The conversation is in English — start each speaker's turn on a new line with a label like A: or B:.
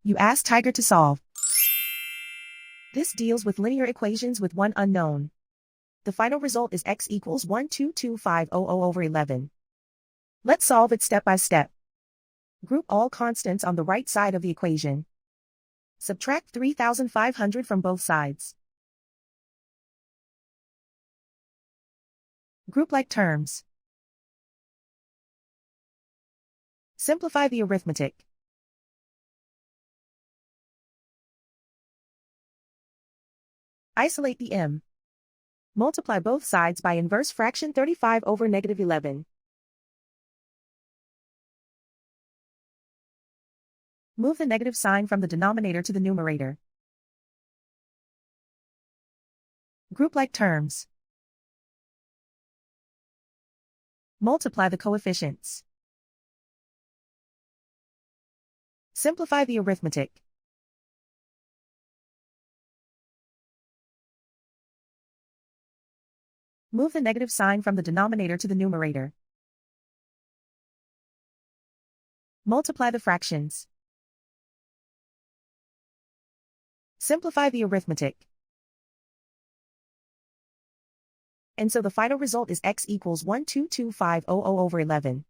A: You ask Tiger to solve. This deals with linear equations with one unknown. The final result is x equals 122,500 over 11. Let's solve it step by step. Group all constants on the right side of the equation. Subtract 3,500 from both sides. Group like terms. Simplify the arithmetic. Isolate the m. Multiply both sides by inverse fraction 35 over negative 11. Move the negative sign from the denominator to the numerator. Group like terms. Multiply the coefficients. Simplify the arithmetic. Move the negative sign from the denominator to the numerator. Multiply the fractions. Simplify the arithmetic. And so the final result is x equals 122,500 over 11.